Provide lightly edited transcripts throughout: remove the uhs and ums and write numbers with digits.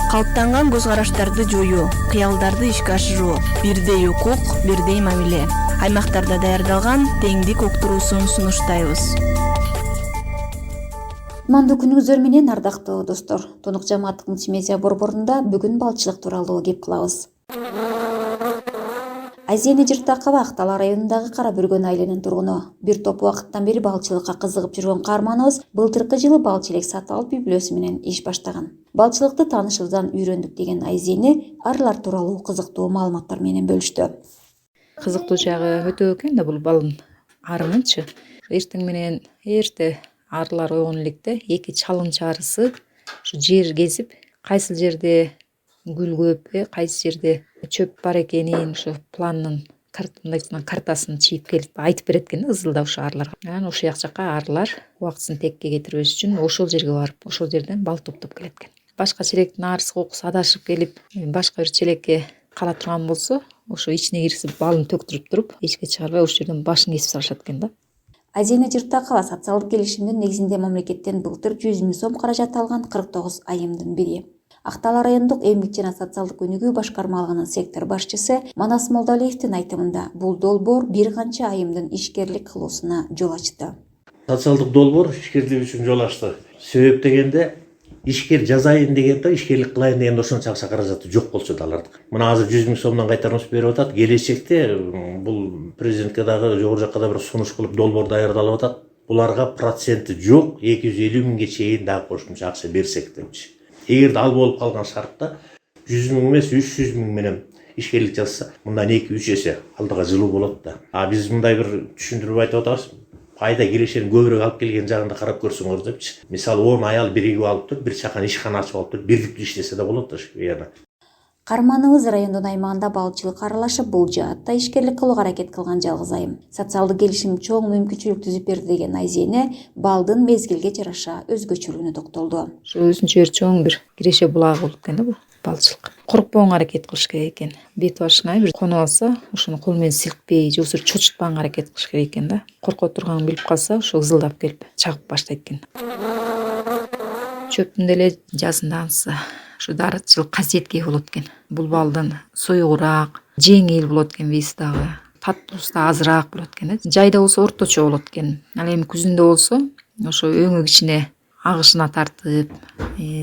Калыптанган көз караштарды жоюу, кыялдарды ишке ашыруу, бирдей укук, бирдей мамиле. Аймактарда даярдалган теңдик уктуруусун сунуштайбыз. Кутмандуу күнүңүздөр менен ардактуу достор. Тонук жамааттык мультимедиа борборунда бүгүн балчылык тууралуу кеп кылабыз. Айзене Жыртакова Актала районундагы Кара Бүргөн айылынын тургуну. Бир топ убакыттан бери балчылыкка кызыгып жүргөн каарманыбыз былтыркы жылы балчы элек сатып алып үй-бүлөсү менен иш баштаган. Балчылыкты таанышыбыздан үйрөндүк деген Айзене арлар тууралуу кызыктуу маалыматтар менен бөлүштү. Кызыктуу жагы өтө экен да бул балдын арынынчы. Эртең менен эрте арлар ойгон электе эки чалгынчы арысы ушу жер кезип, кайсыл жерде гүл көп, кайсы жерде чөп бар экенин ушу пландын картасын чийип келип айтып берет экен да ызылдап ушу арларга. Анан ошол жакка арлар убактысын текке кетирбеш үчүн ошол жерге барып, ошол жерден бал топтоп келет экен. Башка челектин арысы кокусу адашып келип, башка бир челекке кала турган болсо, ошо ичине киргизип балын төктүрүп туруп, эчке чыгарбай ошол жерден башын кесип салышат экен да. Айзене Жыртакова социалдык келишимдин негизинде мамлекеттен былтыр 100 000 сом каражат алган 49 айымдын бири. Актала райондук эмгек жана социалдык өнүгүү башкармалыгынын сектор башчысы Манас Молдалиевдин айтымында бул долбоор бир канча айымдын ишкерлик кылуусуна жол ачты. Социалдык долбоор ишкерлик үчүн жол ачты. Себеп дегенде ишкер жазайын дегенде, ишкерлик кылайын дегенде ошончо акча каражаты жок болчу да алардын. Мына азыр 100 000 сомдон кайтарымыбыз берип атат. Келечекте бул президентке дагы жогору жакка да бир сунуш кылып долбоор даярдалып атат. Буларга проценти жок 250 000 чейин дагы кошумча акча берсек депчи. Эгерде ал болуп калган шартта 100 000 эмес 300 000 менен ишкерлик жазса, мындан 2-3 эсе алдыга жылуу болот да. Биз мындай бир түшүндүрүп айтып атабыз. Пайда кирешени көбүрөөк алып келген жагында карап көрсөңөр депчи. Мисалы 10 аял биригип алып туруп, бир чакан ишкана ачып алып туруп, бирликтүү иштесе да болот да. Карманыбыз райондун аймагында балчылык аралашып, бул жаатта ишкерлик кылууга аракет кылган жалгыз айым. Социалдык келишим чоң мүмкүнчүлүк түзүп берди деген Айзене балдын мезгилге жараша өзгөчөлүгүнө токтолду. Өзүнчө чоң бир киреше булагы болуп экен да бул балчылык. Коркпогонго аракет кылыш керек экен. Бет башыңа бир конуп алса, ошону кол менен силкпей, же болбосо чочутпаганга аракет кылыш керек экен да. Корко турганын билип калса, ошо ызылдап келип чагып баштайт экен. Чөптүн деле жазындагысы ушу дарытчылык касиетке болот экен. Бул балдын союгураак, жеңил болот экен веси дагы. Таттуусу да азыраак болот экен. Жайда болсо орточо болот экен. Ал эми күзүндө болсо, ошо өңү кичине агышына тартып,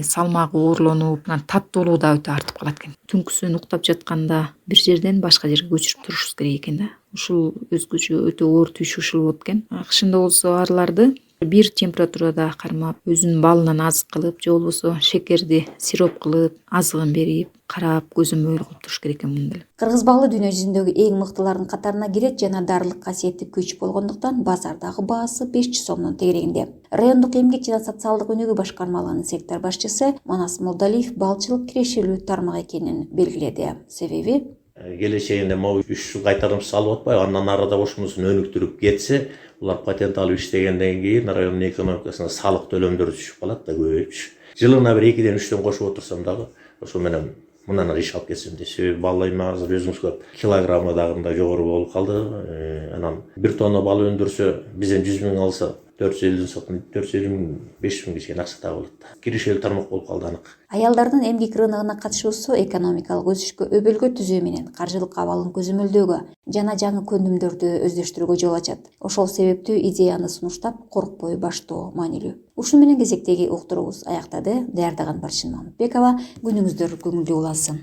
салмагы оорлонуп, таттуулугу да өтө артып калат экен. Түнкүсүн уктап жатканда бир жерден башка жерге көчүрүп турушубуз керек экен да. Ушул өзгөчө өтө оор түйшү ушул болот экен. Кышында болсо арларды бир температурада кармап, өзүнүн балынан азык кылып, же болбосо шекерди сироп кылып, азыгын берип, карап, көзөмөл кылып туруш керек экен мындай. Кыргыз балы дүйнө жүзүндөгү эң мыктылардын катарына кирет жана дарылык касиети күч болгондуктан базардагы баасы 500 сомдун тегерегинде. Райондук эмгек жана социалдык өнүгүү башкармалыгынын сектор башчысы Манас Молдалиев балчылык кирешелүү тармак экенин белгиледи. Себеби келечегинде могу 3 жыл кайтарымсыз алып атпайбы, андан арада ошонусун өнүктүрүп кетсе, булар патент алып иштегенден кийин райондун экономикасына салык төлөмдөрү түшүп калат да, көбөйүп. Жылына бир 2-3 кошуп отурсам дагы, ошо менен мындан ары иш алып кетсем дейт. Себеби бал эми азыр өзүңүз көрүп, килограммы дагы жогору болуп калды. Анан 1 тонна бал өндүрсө, бизден 100 000 алса, 450-500 000 чейин акча табылат да. Кирешелүү тармак болуп калды анык. аялдардын эмгек рыногуна катышуусу экономикалык өсүшкө өбөлгө түзүү менен каржылык абалын көзөмөлдөөгө жана жаңы көндүмдөрдү өздөштүрүүгө жол ачат. Ошол себептүү идеяны сунуштап, коркпой баштоо маанилүү. Ушуну менен кезектеги уктуруубуз аяктады. Даярдаган Барчын Мамытбекова. Күнүңүздөр көңүлдүү уласын.